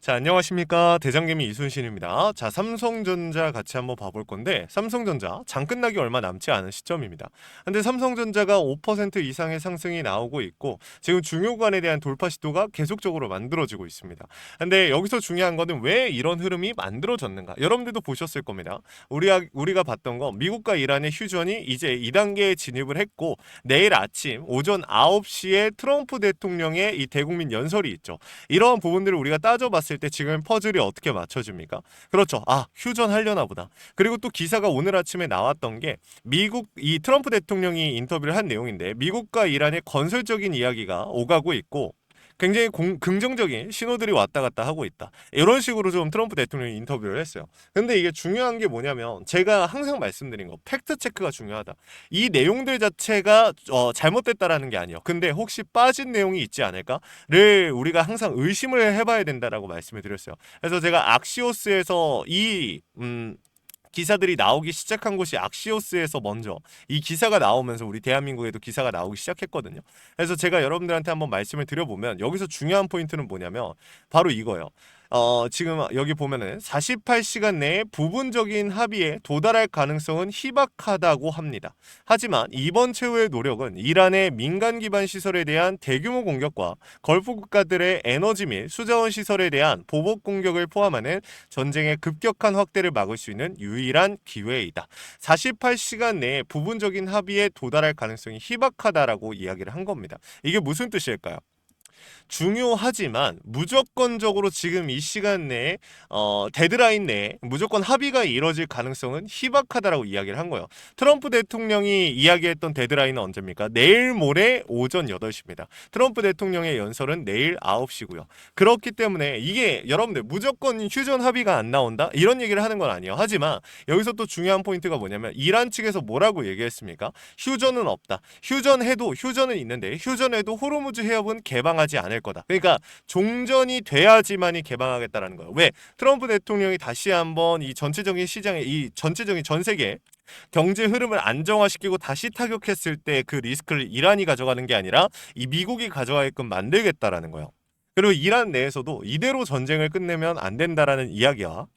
자, 안녕하십니까. 대장개미 이순신입니다. 자, 삼성전자 같이 한번 봐볼 건데, 삼성전자 장 끝나기 얼마 남지 않은 시점입니다. 근데 삼성전자가 5% 이상의 상승이 나오고 있고, 지금 중요관에 대한 돌파 시도가 계속적으로 만들어지고 있습니다. 근데 여기서 중요한 거는 왜 이런 흐름이 만들어졌는가? 여러분들도 보셨을 겁니다. 우리가 봤던 거, 미국과 이란의 휴전이 이제 2단계에 진입을 했고, 내일 아침 오전 9시에 트럼프 대통령의 이 대국민 연설이 있죠. 이러한 부분들을 우리가 따져봤을 때 지금 퍼즐이 어떻게 맞춰집니까? 그렇죠. 아, 휴전하려나 보다. 그리고 또 기사가 오늘 아침에 나왔던 게 미국 이 트럼프 대통령이 인터뷰를 한 내용인데 미국과 이란의 건설적인 이야기가 오가고 있고 굉장히 긍정적인 신호들이 왔다 갔다 하고 있다. 이런 식으로 좀 트럼프 대통령이 인터뷰를 했어요. 근데 이게 중요한 게 뭐냐면 제가 항상 말씀드린 거 팩트 체크가 중요하다. 이 내용들 자체가 잘못됐다라는 게 아니에요. 근데 혹시 빠진 내용이 있지 않을까를 우리가 항상 의심을 해봐야 된다라고 말씀을 드렸어요. 그래서 제가 악시오스에서 기사들이 나오기 시작한 곳이 악시오스에서 먼저 이 기사가 나오면서 우리 대한민국에도 기사가 나오기 시작했거든요. 그래서 제가 여러분들한테 한번 말씀을 드려보면 여기서 중요한 포인트는 뭐냐면 바로 이거예요. 지금 여기 보면은 48시간 내에 부분적인 합의에 도달할 가능성은 희박하다고 합니다. 하지만 이번 최후의 노력은 이란의 민간 기반 시설에 대한 대규모 공격과 걸프 국가들의 에너지 및 수자원 시설에 대한 보복 공격을 포함하는 전쟁의 급격한 확대를 막을 수 있는 유일한 기회이다. 48시간 내에 부분적인 합의에 도달할 가능성이 희박하다라고 이야기를 한 겁니다. 이게 무슨 뜻일까요? 중요하지만 무조건적으로 지금 이 시간 내에 데드라인 내에 무조건 합의가 이뤄질 가능성은 희박하다라고 이야기를 한 거예요. 트럼프 대통령이 이야기했던 데드라인은 언제입니까? 내일 모레 오전 8시입니다. 트럼프 대통령의 연설은 내일 9시고요. 그렇기 때문에 이게 여러분들 무조건 휴전 합의가 안 나온다? 이런 얘기를 하는 건 아니에요. 하지만 여기서 또 중요한 포인트가 뭐냐면 이란 측에서 뭐라고 얘기했습니까? 휴전은 없다. 휴전은 있는데 휴전해도 호르무즈 해협은 개방하지 않을 거다. 그러니까 종전이 돼야지만이 개방하겠다라는 거예요. 왜? 트럼프 대통령이 다시 한번 이 전체적인 시장에 이 전체적인 전 세계 경제 흐름을 안정화시키고 다시 타격했을 때 그 리스크를 이란이 가져가는 게 아니라 이 미국이 가져가게끔 만들겠다라는 거예요. 그리고 이란 내에서도 이대로 전쟁을 끝내면 안 된다라는 이야기와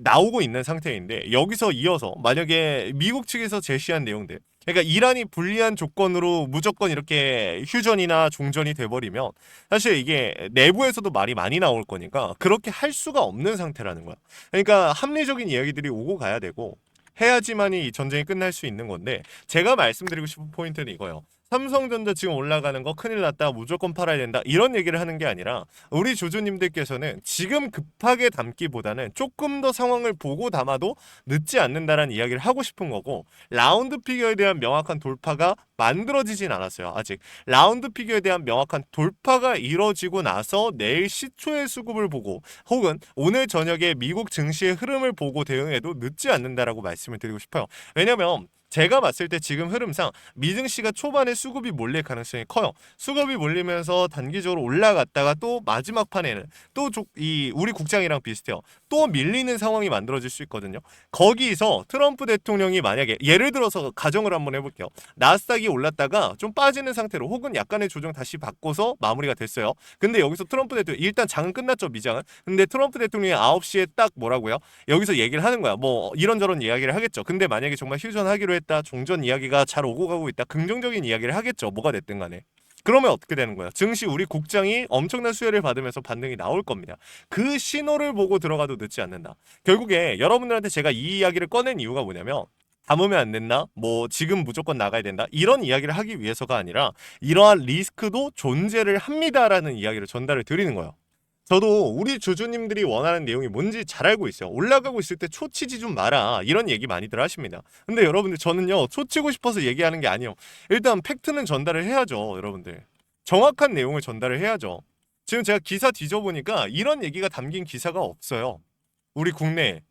나오고 있는 상태인데 여기서 이어서 만약에 미국 측에서 제시한 내용들 그러니까 이란이 불리한 조건으로 무조건 이렇게 휴전이나 종전이 돼버리면 사실 이게 내부에서도 말이 많이 나올 거니까 그렇게 할 수가 없는 상태라는 거야. 그러니까 합리적인 이야기들이 오고 가야 되고 해야지만이 이 전쟁이 끝날 수 있는 건데 제가 말씀드리고 싶은 포인트는 이거예요. 삼성전자 지금 올라가는 거 큰일 났다 무조건 팔아야 된다 이런 얘기를 하는 게 아니라 우리 조조님들께서는 지금 급하게 담기보다는 조금 더 상황을 보고 담아도 늦지 않는다라는 이야기를 하고 싶은 거고 라운드 피겨에 대한 명확한 돌파가 만들어지진 않았어요. 아직 라운드 피겨에 대한 명확한 돌파가 이뤄지고 나서 내일 시초의 수급을 보고 혹은 오늘 저녁에 미국 증시의 흐름을 보고 대응해도 늦지 않는다라고 말씀을 드리고 싶어요. 왜냐면 제가 봤을 때 지금 흐름상 미증시가 초반에 수급이 몰릴 가능성이 커요. 수급이 몰리면서 단기적으로 올라갔다가 또 마지막 판에는 또 우리 국장이랑 비슷해요. 또 밀리는 상황이 만들어질 수 있거든요. 거기서 트럼프 대통령이 만약에 예를 들어서 가정을 한번 해볼게요. 나스닥이 올랐다가 좀 빠지는 상태로 혹은 약간의 조정 다시 바꿔서 마무리가 됐어요. 근데 여기서 트럼프 대통령 일단 장은 끝났죠, 미장은. 근데 트럼프 대통령이 9시에 딱 뭐라고요? 여기서 얘기를 하는 거야. 뭐 이런저런 이야기를 하겠죠. 근데 만약에 정말 휴전하기로 했다. 종전 이야기가 잘 오고 가고 있다. 긍정적인 이야기를 하겠죠. 뭐가 됐든 간에. 그러면 어떻게 되는 거야? 증시 우리 국장이 엄청난 수혜를 받으면서 반등이 나올 겁니다. 그 신호를 보고 들어가도 늦지 않는다. 결국에 여러분들한테 제가 이 이야기를 꺼낸 이유가 뭐냐면 담으면 안 된다? 뭐 지금 무조건 나가야 된다? 이런 이야기를 하기 위해서가 아니라 이러한 리스크도 존재를 합니다라는 이야기를 전달을 드리는 거예요. 저도 우리 주주님들이 원하는 내용이 뭔지 잘 알고 있어요. 올라가고 있을 때 초치지 좀 마라. 이런 얘기 많이들 하십니다. 근데 여러분들 저는요. 초치고 싶어서 얘기하는 게 아니에요. 일단 팩트는 전달을 해야죠. 여러분들. 정확한 내용을 전달을 해야죠. 지금 제가 기사 뒤져보니까 이런 얘기가 담긴 기사가 없어요. 우리 국내에.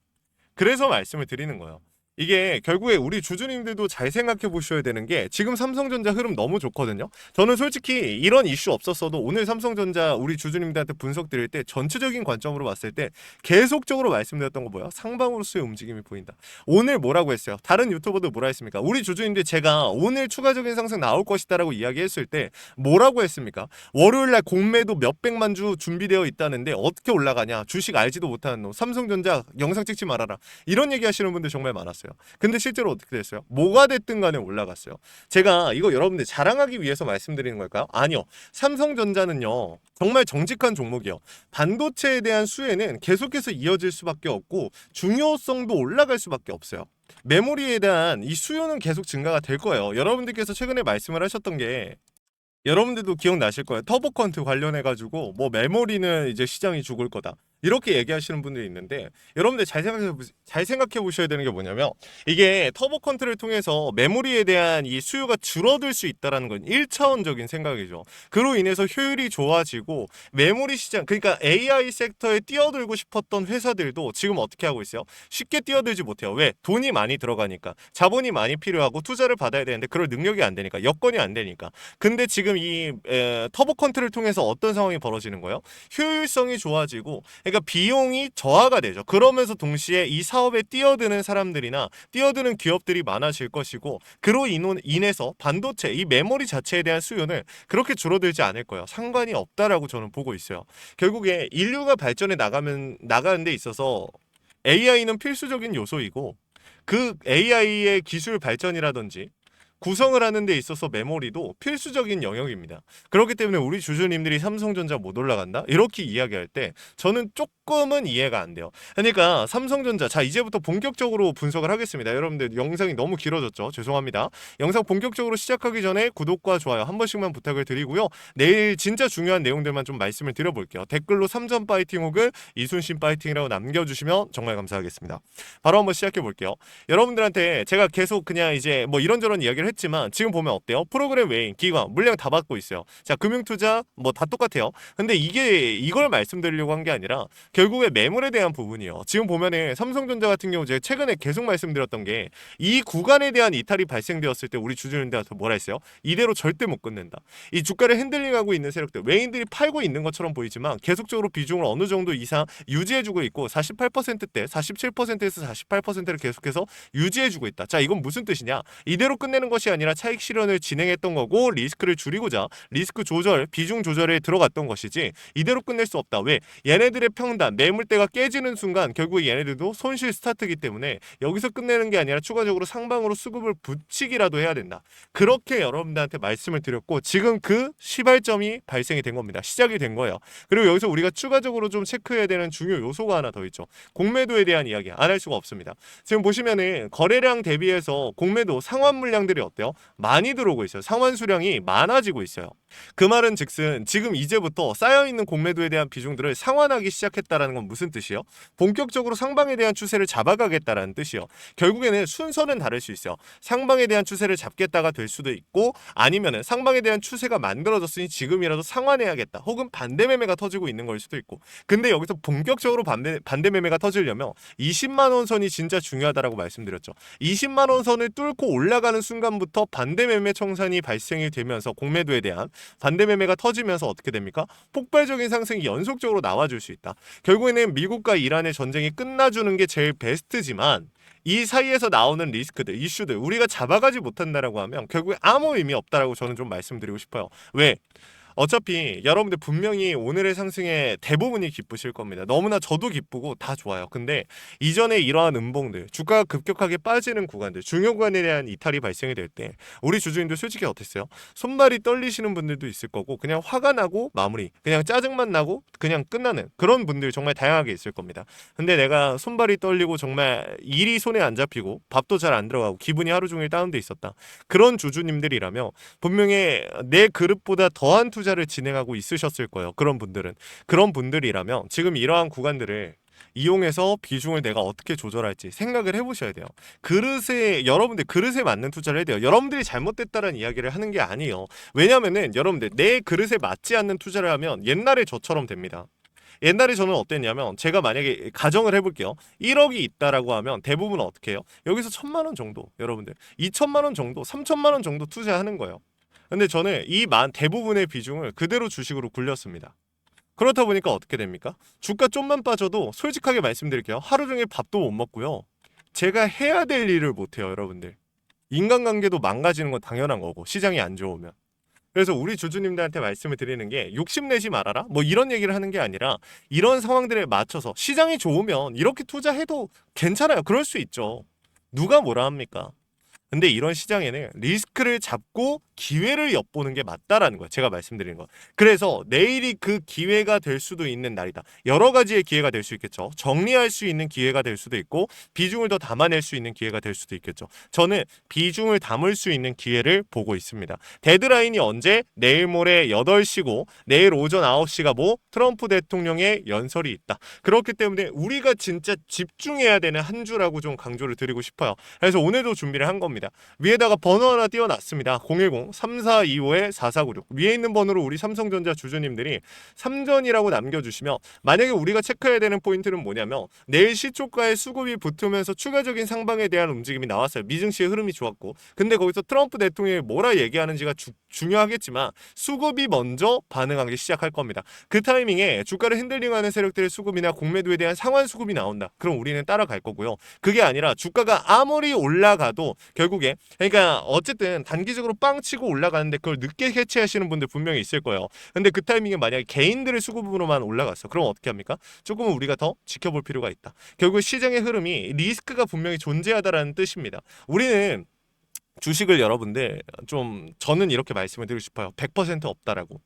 그래서 말씀을 드리는 거예요. 이게 결국에 우리 주주님들도 잘 생각해 보셔야 되는 게 지금 삼성전자 흐름 너무 좋거든요. 저는 솔직히 이런 이슈 없었어도 오늘 삼성전자 우리 주주님들한테 분석 드릴 때 전체적인 관점으로 봤을 때 계속적으로 말씀드렸던 거 뭐야? 상방으로서의 움직임이 보인다. 오늘 뭐라고 했어요? 다른 유튜버도 뭐라 했습니까? 우리 주주님들 제가 오늘 추가적인 상승 나올 것이다라고 이야기했을 때 뭐라고 했습니까? 월요일날 공매도 몇백만 주 준비되어 있다는데 어떻게 올라가냐? 주식 알지도 못하는 놈. 삼성전자 영상 찍지 말아라. 이런 얘기 하시는 분들 정말 많았어요. 근데 실제로 어떻게 됐어요? 뭐가 됐든 간에 올라갔어요. 제가 이거 여러분들 자랑하기 위해서 말씀드리는 걸까요? 아니요. 삼성전자는요. 정말 정직한 종목이요. 반도체에 대한 수혜는 계속해서 이어질 수밖에 없고 중요성도 올라갈 수밖에 없어요. 메모리에 대한 이 수요는 계속 증가가 될 거예요. 여러분들께서 최근에 말씀을 하셨던 게 여러분들도 기억나실 거예요. 터보컨트 관련해가지고 뭐 메모리는 이제 시장이 죽을 거다. 이렇게 얘기하시는 분들이 있는데 여러분들 잘 생각해 보셔야 되는 게 뭐냐면 이게 터보컨트를 통해서 메모리에 대한 이 수요가 줄어들 수 있다는 건 1차원적인 생각이죠. 그로 인해서 효율이 좋아지고 메모리 시장 그러니까 AI 섹터에 뛰어들고 싶었던 회사들도 지금 어떻게 하고 있어요? 쉽게 뛰어들지 못해요. 왜? 돈이 많이 들어가니까 자본이 많이 필요하고 투자를 받아야 되는데 그럴 능력이 안 되니까 여건이 안 되니까. 근데 지금 이 터보컨트를 통해서 어떤 상황이 벌어지는 거예요? 효율성이 좋아지고 그러니까 비용이 저하가 되죠. 그러면서 동시에 이 사업에 뛰어드는 사람들이나 뛰어드는 기업들이 많아질 것이고 그로 인해서 반도체, 이 메모리 자체에 대한 수요는 그렇게 줄어들지 않을 거예요. 상관이 없다라고 저는 보고 있어요. 결국에 인류가 발전해 나가는 데 있어서 AI는 필수적인 요소이고 그 AI의 기술 발전이라든지 구성을 하는 데 있어서 메모리도 필수적인 영역입니다. 그렇기 때문에 우리 주주님들이 삼성전자 못 올라간다? 이렇게 이야기할 때 저는 조금은 이해가 안 돼요. 그러니까 삼성전자 자 이제부터 본격적으로 분석을 하겠습니다. 여러분들 영상이 너무 길어졌죠? 죄송합니다. 영상 본격적으로 시작하기 전에 구독과 좋아요 한 번씩만 부탁을 드리고요. 내일 진짜 중요한 내용들만 좀 말씀을 드려볼게요. 댓글로 3점 파이팅 혹은 이순신 파이팅이라고 남겨주시면 정말 감사하겠습니다. 바로 한번 시작해 볼게요. 여러분들한테 제가 계속 그냥 이제 뭐 이런저런 이야기를 했지만 지금 보면 어때요? 프로그램 외인 기관 물량 다 받고 있어요. 자 금융투자 뭐 다 똑같아요. 근데 이걸 말씀드리려고 한 게 아니라 결국에 매물에 대한 부분이요. 지금 보면은 삼성전자 같은 경우 제가 최근에 계속 말씀드렸던 게 이 구간에 대한 이탈이 발생되었을 때 우리 주주님들한테 뭐라 했어요? 이대로 절대 못 끊는다. 이 주가를 핸들링하고 있는 세력들 외인들이 팔고 있는 것처럼 보이지만 계속적으로 비중을 어느 정도 이상 유지해주고 있고 48%대 47%에서 48%를 계속해서 유지해주고 있다. 자 이건 무슨 뜻이냐? 이대로 끝내는 것이 아니라 차익 실현을 진행했던 거고 리스크를 줄이고자 리스크 조절, 비중 조절에 들어갔던 것이지 이대로 끝낼 수 없다. 왜? 얘네들의 평단, 매물대가 깨지는 순간 결국 얘네들도 손실 스타트이기 때문에 여기서 끝내는 게 아니라 추가적으로 상방으로 수급을 붙이기라도 해야 된다. 그렇게 여러분들한테 말씀을 드렸고 지금 그 시발점이 발생이 된 겁니다. 시작이 된 거예요. 그리고 여기서 우리가 추가적으로 좀 체크해야 되는 중요 요소가 하나 더 있죠. 공매도에 대한 이야기 안 할 수가 없습니다. 지금 보시면은 거래량 대비해서 공매도 상환 물량들이 어때요? 많이 들어오고 있어요. 상환 수량이 많아지고 있어요. 그 말은 즉슨 지금 이제부터 쌓여있는 공매도에 대한 비중들을 상환하기 시작했다라는 건 무슨 뜻이요? 본격적으로 상방에 대한 추세를 잡아가겠다라는 뜻이요. 결국에는 순서는 다를 수 있어요. 상방에 대한 추세를 잡겠다가 될 수도 있고 아니면은 상방에 대한 추세가 만들어졌으니 지금이라도 상환해야겠다. 혹은 반대 매매가 터지고 있는 걸 수도 있고. 근데 여기서 본격적으로 반대 매매가 터지려면 20만 원 선이 진짜 중요하다라고 말씀드렸죠. 20만 원 선을 뚫고 올라가는 순간부터 반대 매매 청산이 발생이 되면서 공매도에 대한 반대 매매가 터지면서 어떻게 됩니까? 폭발적인 상승이 연속적으로 나와줄 수 있다. 결국에는 미국과 이란의 전쟁이 끝나주는 게 제일 베스트지만 이 사이에서 나오는 리스크들, 이슈들 우리가 잡아가지 못한다라고 하면 결국에 아무 의미 없다라고 저는 좀 말씀드리고 싶어요. 왜? 어차피 여러분들 분명히 오늘의 상승에 대부분이 기쁘실 겁니다. 너무나 저도 기쁘고 다 좋아요. 근데 이전에 이러한 음봉들, 주가가 급격하게 빠지는 구간들, 중요 구간에 대한 이탈이 발생이 될 때 우리 주주님들 솔직히 어땠어요? 손발이 떨리시는 분들도 있을 거고 그냥 화가 나고 마무리, 그냥 짜증만 나고 그냥 끝나는 그런 분들 정말 다양하게 있을 겁니다. 근데 내가 손발이 떨리고 정말 일이 손에 안 잡히고 밥도 잘 안 들어가고 기분이 하루 종일 다운돼 있었다. 그런 주주님들이라면 분명히 내 그릇보다 더한 투자를 진행하고 있으셨을 거예요. 그런 분들이라면 지금 이러한 구간들을 이용해서 비중을 내가 어떻게 조절할지 생각을 해보셔야 돼요. 여러분들 그릇에 맞는 투자를 해야 돼요. 여러분들이 잘못됐다는 이야기를 하는 게 아니에요. 왜냐면은 여러분들 내 그릇에 맞지 않는 투자를 하면 옛날에 저처럼 됩니다. 옛날에 저는 어땠냐면 제가 만약에 가정을 해볼게요. 1억이 있다라고 하면 대부분 어떻게 해요? 여기서 1,000만 원 정도 여러분들 2,000만 원 정도 3,000만 원 정도 투자하는 거예요. 근데 저는 이 대부분의 비중을 그대로 주식으로 굴렸습니다. 그렇다 보니까 어떻게 됩니까? 주가 좀만 빠져도 솔직하게 말씀드릴게요. 하루 종일 밥도 못 먹고요. 제가 해야 될 일을 못 해요, 여러분들. 인간관계도 망가지는 건 당연한 거고 시장이 안 좋으면. 그래서 우리 주주님들한테 말씀을 드리는 게 욕심내지 말아라 뭐 이런 얘기를 하는 게 아니라 이런 상황들에 맞춰서 시장이 좋으면 이렇게 투자해도 괜찮아요. 그럴 수 있죠. 누가 뭐라 합니까? 근데 이런 시장에는 리스크를 잡고 기회를 엿보는 게 맞다라는 거예요. 제가 말씀드리는 거. 그래서 내일이 그 기회가 될 수도 있는 날이다. 여러 가지의 기회가 될 수 있겠죠. 정리할 수 있는 기회가 될 수도 있고 비중을 더 담아낼 수 있는 기회가 될 수도 있겠죠. 저는 비중을 담을 수 있는 기회를 보고 있습니다. 데드라인이 언제? 내일 모레 8시고 내일 오전 9시가 뭐? 트럼프 대통령의 연설이 있다. 그렇기 때문에 우리가 진짜 집중해야 되는 한 주라고 좀 강조를 드리고 싶어요. 그래서 오늘도 준비를 한 겁니다. 위에다가 번호 하나 띄워놨습니다. 010-3425-4496 위에 있는 번호로 우리 삼성전자 주주님들이 3전이라고 남겨주시면 만약에 우리가 체크해야 되는 포인트는 뭐냐면 내일 시초가에 수급이 붙으면서 추가적인 상방에 대한 움직임이 나왔어요. 미증시의 흐름이 좋았고 근데 거기서 트럼프 대통령이 뭐라 얘기하는지가 중요하겠지만 수급이 먼저 반응하기 시작할 겁니다. 그 타이밍에 주가를 핸들링하는 세력들의 수급이나 공매도에 대한 상환 수급이 나온다. 그럼 우리는 따라갈 거고요. 그게 아니라 주가가 아무리 올라가도 결국에 그러니까 어쨌든 단기적으로 빵 치고 올라가는데 그걸 늦게 캐치하시는 분들 분명히 있을 거예요. 근데 그 타이밍에 만약에 개인들의 수급으로만 올라갔어. 그럼 어떻게 합니까? 조금은 우리가 더 지켜볼 필요가 있다. 결국 시장의 흐름이 리스크가 분명히 존재하다라는 뜻입니다. 우리는 주식을 여러분들 저는 이렇게 말씀을 드리고 싶어요. 100% 없다라고.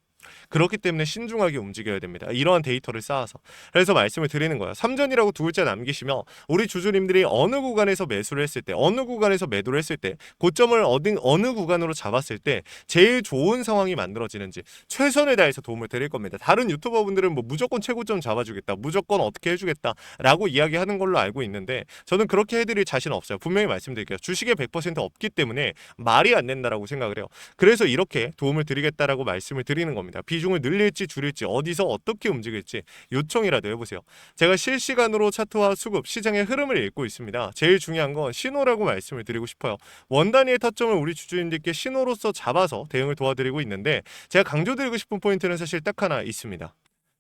그렇기 때문에 신중하게 움직여야 됩니다. 이러한 데이터를 쌓아서. 그래서 말씀을 드리는 거예요. 3전이라고 두 글자 남기시면 우리 주주님들이 어느 구간에서 매수를 했을 때 어느 구간에서 매도를 했을 때 고점을 어느 구간으로 잡았을 때 제일 좋은 상황이 만들어지는지 최선을 다해서 도움을 드릴 겁니다. 다른 유튜버분들은 뭐 무조건 최고점 잡아주겠다 무조건 어떻게 해주겠다 라고 이야기하는 걸로 알고 있는데 저는 그렇게 해드릴 자신 없어요. 분명히 말씀드릴게요. 주식에 100% 없기 때문에 말이 안 된다라고 생각을 해요. 그래서 이렇게 도움을 드리겠다라고 말씀을 드리는 겁니다. 비중을 늘릴지 줄일지 어디서 어떻게 움직일지 요청이라도 해보세요. 제가 실시간으로 차트와 수급 시장의 흐름을 읽고 있습니다. 제일 중요한 건 신호라고 말씀을 드리고 싶어요. 원단위의 타점을 우리 주주님들께 신호로서 잡아서 대응을 도와드리고 있는데 제가 강조드리고 싶은 포인트는 사실 딱 하나 있습니다.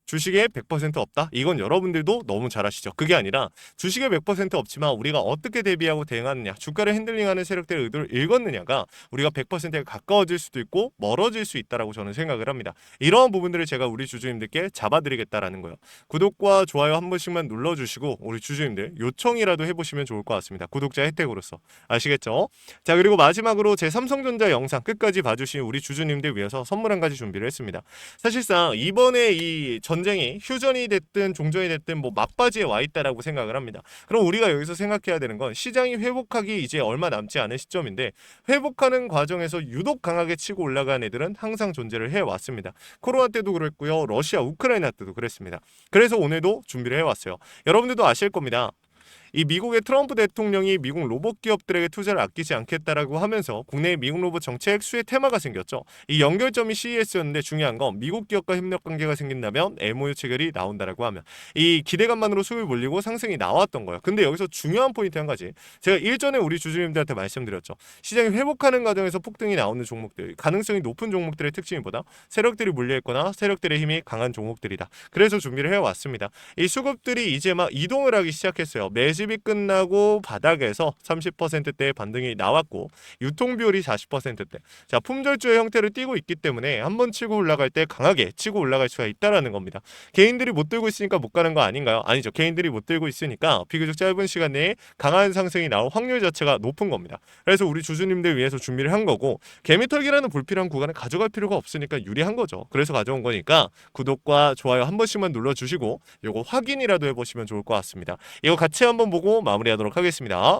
주식에 100% 없다? 이건 여러분들도 너무 잘 아시죠. 그게 아니라 주식에 100% 없지만 우리가 어떻게 대비하고 대응하느냐 주가를 핸들링하는 세력들의 의도를 읽었느냐가 우리가 100%에 가까워질 수도 있고 멀어질 수 있다라고 저는 생각을 합니다. 이러한 부분들을 제가 우리 주주님들께 잡아드리겠다라는 거예요. 구독과 좋아요 한 번씩만 눌러주시고 우리 주주님들 요청이라도 해보시면 좋을 것 같습니다. 구독자 혜택으로서 아시겠죠? 자 그리고 마지막으로 제 삼성전자 영상 끝까지 봐주신 우리 주주님들 위해서 선물 한 가지 준비를 했습니다. 사실상 이번에 이 전쟁이 휴전이 됐든 종전이 됐든 뭐 막바지에 와 있다라고 생각을 합니다. 그럼 우리가 여기서 생각해야 되는 건 시장이 회복하기 이제 얼마 남지 않은 시점인데 회복하는 과정에서 유독 강하게 치고 올라간 애들은 항상 존재를 해왔습니다. 코로나 때도 그랬고요. 러시아, 우크라이나 때도 그랬습니다. 그래서 오늘도 준비를 해왔어요. 여러분들도 아실 겁니다. 이 미국의 트럼프 대통령이 미국 로봇 기업들에게 투자를 아끼지 않겠다라고 하면서 국내의 미국 로봇 정책 수혜 테마가 생겼죠. 이 연결점이 CES였는데 중요한 건 미국 기업과 협력 관계가 생긴다면 MOU 체결이 나온다라고 하면 이 기대감만으로 수급이 몰리고 상승이 나왔던 거예요. 근데 여기서 중요한 포인트 한 가지 제가 일전에 우리 주주님들한테 말씀드렸죠. 시장이 회복하는 과정에서 폭등이 나오는 종목들 가능성이 높은 종목들의 특징이 뭐다? 세력들이 물려있거나 세력들의 힘이 강한 종목들이다. 그래서 준비를 해왔습니다. 이 수급들이 이제 막 이동을 하기 시작했어요. 매집이 끝나고 바닥에서 30%대의 반등이 나왔고 유통 비율이 40%대. 자, 품절주의 형태를 띠고 있기 때문에 한번 치고 올라갈 때 강하게 치고 올라갈 수가 있다라는 겁니다. 개인들이 못 들고 있으니까 못 가는 거 아닌가요? 아니죠. 개인들이 못 들고 있으니까 비교적 짧은 시간 내에 강한 상승이 나올 확률 자체가 높은 겁니다. 그래서 우리 주주님들 위해서 준비를 한 거고 개미털기라는 불필요한 구간을 가져갈 필요가 없으니까 유리한 거죠. 그래서 가져온 거니까 구독과 좋아요 한 번씩만 눌러주시고 요거 확인이라도 해보시면 좋을 것 같습니다. 이거 같이 한번 보고 마무리하도록 하겠습니다.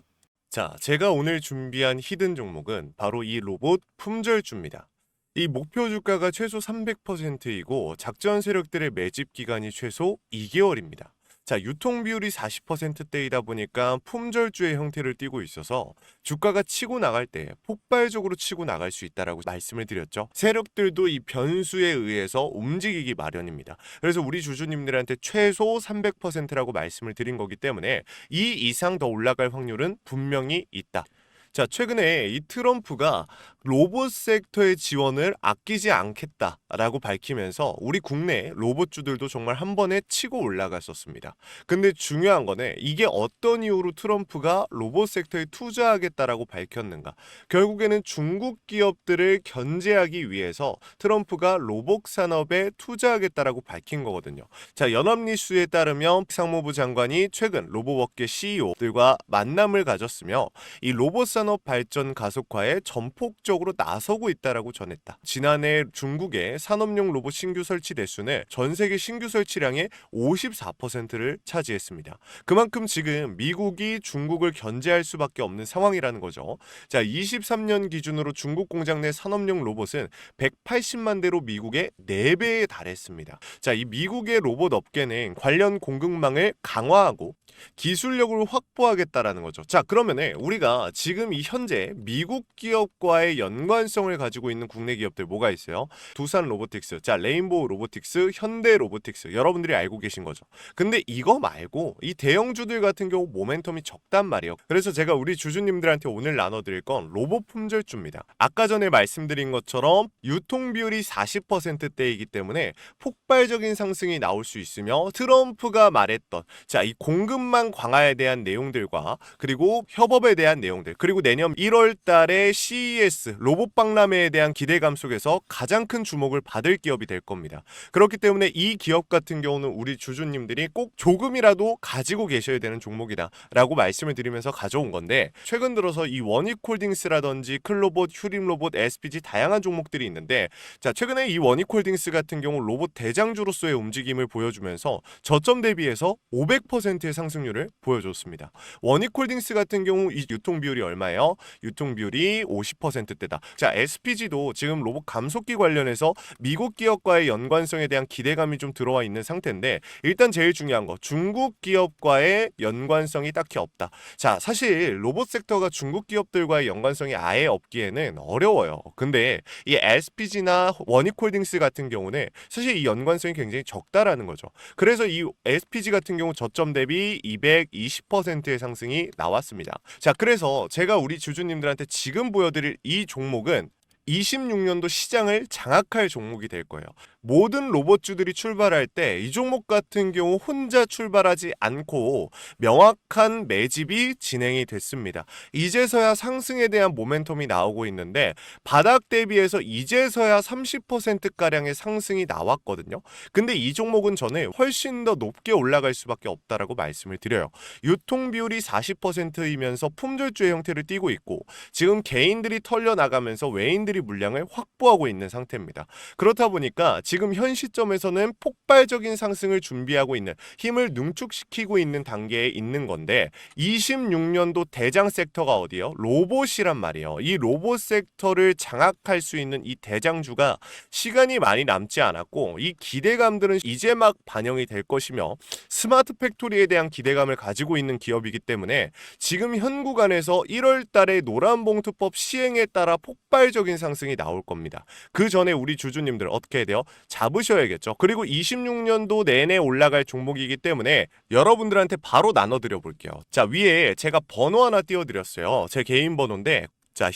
자, 제가 오늘 준비한 히든 종목은 바로 이 로봇 품절주입니다. 이 목표 주가가 최소 300%이고 작전 세력들의 매집 기간이 최소 2개월입니다. 자, 유통 비율이 40%대이다 보니까 품절주의 형태를 띠고 있어서 주가가 치고 나갈 때 폭발적으로 치고 나갈 수 있다라고 말씀을 드렸죠. 세력들도 이 변수에 의해서 움직이기 마련입니다. 그래서 우리 주주님들한테 최소 300%라고 말씀을 드린 거기 때문에 이 이상 더 올라갈 확률은 분명히 있다. 자, 최근에 이 트럼프가 로봇 섹터의 지원을 아끼지 않겠다라고 밝히면서 우리 국내 로봇주들도 정말 한 번에 치고 올라갔었습니다. 근데 중요한 거는 이게 어떤 이유로 트럼프가 로봇 섹터에 투자하겠다라고 밝혔는가? 결국에는 중국 기업들을 견제하기 위해서 트럼프가 로봇 산업에 투자하겠다라고 밝힌 거거든요. 자, 연합뉴스에 따르면 상무부 장관이 최근 로봇업계 CEO들과 만남을 가졌으며 이 로봇 산업 발전 가속화에 전폭적으로 나서고 있다라고 전했다. 지난해 중국의 산업용 로봇 신규 설치 대수는 전 세계 신규 설치량의 54%를 차지했습니다. 그만큼 지금 미국이 중국을 견제할 수밖에 없는 상황이라는 거죠. 자, 23년 기준으로 중국 공장 내 산업용 로봇은 180만 대로 미국의 4배에 달했습니다. 자, 이 미국의 로봇 업계는 관련 공급망을 강화하고 기술력을 확보하겠다라는 거죠. 자, 그러면은 우리가 지금 이 현재 미국 기업과의 연관성을 가지고 있는 국내 기업들 뭐가 있어요? 두산 로보틱스, 자, 레인보우 로보틱스, 현대 로보틱스, 여러분들이 알고 계신 거죠. 근데 이거 말고 이 대형주들 같은 경우 모멘텀이 적단 말이에요. 그래서 제가 우리 주주님들한테 오늘 나눠드릴 건 로봇 품절주입니다. 아까 전에 말씀드린 것처럼 유통 비율이 40%대이기 때문에 폭발적인 상승이 나올 수 있으며 트럼프가 말했던 자, 이 공급망 강화에 대한 내용들과 그리고 협업에 대한 내용들 그리고 내년 1월 달에 CES 로봇 박람회에 대한 기대감 속에서 가장 큰 주목을 받을 기업이 될 겁니다. 그렇기 때문에 이 기업 같은 경우는 우리 주주님들이 꼭 조금이라도 가지고 계셔야 되는 종목이다 라고 말씀을 드리면서 가져온 건데 최근 들어서 이 원익홀딩스라든지 클로봇, 휴림로봇, SPG 다양한 종목들이 있는데 자, 최근에 이 원익홀딩스 같은 경우 로봇 대장주로서의 움직임을 보여주면서 저점 대비해서 500%의 상승률을 보여줬습니다. 원익홀딩스 같은 경우 이 유통 비율이 얼마예요? 유통 비율이 50%대다. 자, SPG도 지금 로봇 감속기 관련해서 미국 기업과의 연관성에 대한 기대감이 좀 들어와 있는 상태인데 일단 제일 중요한 거 중국 기업과의 연관성이 딱히 없다. 자, 사실 로봇 섹터가 중국 기업들과의 연관성이 아예 없기에는 어려워요. 근데 이 SPG나 원익홀딩스 같은 경우는 사실 이 연관성이 굉장히 적다라는 거죠. 그래서 이 SPG 같은 경우 저점 대비 220%의 상승이 나왔습니다. 자, 그래서 제가 우리 주주님들한테 지금 보여드릴 이 종목은 26년도 시장을 장악할 종목이 될 거예요. 모든 로봇주들이 출발할 때 이 종목 같은 경우 혼자 출발하지 않고 명확한 매집이 진행이 됐습니다. 이제서야 상승에 대한 모멘텀이 나오고 있는데 바닥 대비해서 이제서야 30%가량의 상승이 나왔거든요. 근데 이 종목은 저는 훨씬 더 높게 올라갈 수밖에 없다라고 말씀을 드려요. 유통 비율이 40%이면서 품절주의 형태를 띠고 있고 지금 개인들이 털려나가면서 외인들이 물량을 확보하고 있는 상태입니다. 그렇다 보니까 지금 현 시점에서는 폭발적인 상승을 준비하고 있는 힘을 능축시키고 있는 단계에 있는 건데 26년도 대장 섹터가 어디예요? 로봇이란 말이에요. 이 로봇 섹터를 장악할 수 있는 이 대장주가 시간이 많이 남지 않았고 이 기대감들은 이제 막 반영이 될 것이며 스마트 팩토리에 대한 기대감을 가지고 있는 기업이기 때문에 지금 현 구간에서 1월 달에 노란봉투법 시행에 따라 폭발적인 상승이 나올 겁니다. 그 전에 우리 주주님들 어떻게 해야 돼요? 잡으셔야겠죠. 그리고 26년도 내내 올라갈 종목이기 때문에 여러분들한테 바로 나눠드려 볼게요. 자, 위에 제가 번호 하나 띄워드렸어요. 제 개인 번호인데 자,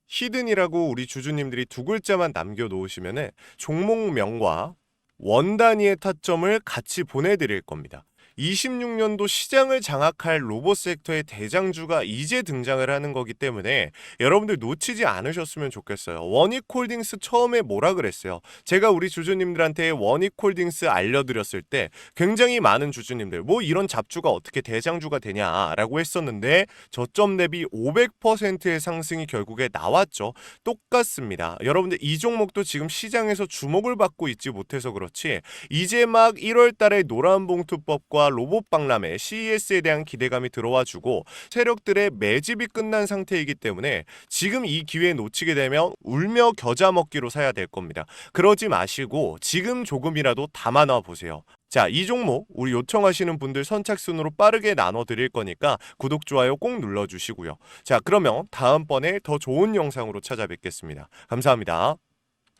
히든이라고 우리 주주님들이 두 글자만 남겨놓으시면 종목명과 원 단위의 타점을 같이 보내드릴 겁니다. 26년도 시장을 장악할 로봇 섹터의 대장주가 이제 등장을 하는 거기 때문에 여러분들 놓치지 않으셨으면 좋겠어요. 원익홀딩스 처음에 뭐라 그랬어요? 제가 우리 주주님들한테 원익홀딩스 알려드렸을 때 굉장히 많은 주주님들 뭐 이런 잡주가 어떻게 대장주가 되냐라고 했었는데 저점 대비 500%의 상승이 결국에 나왔죠. 똑같습니다. 여러분들 이 종목도 지금 시장에서 주목을 받고 있지 못해서 그렇지 이제 막 1월 달에 노란봉투법과 로봇 박람회 CES에 대한 기대감이 들어와주고 세력들의 매집이 끝난 상태이기 때문에 지금 이 기회 놓치게 되면 울며 겨자 먹기로 사야 될 겁니다. 그러지 마시고 지금 조금이라도 담아놔 보세요. 자, 이 종목 우리 요청하시는 분들 선착순으로 빠르게 나눠 드릴 거니까 구독, 좋아요 꼭 눌러주시고요. 자, 그러면 다음번에 더 좋은 영상으로 찾아뵙겠습니다. 감사합니다.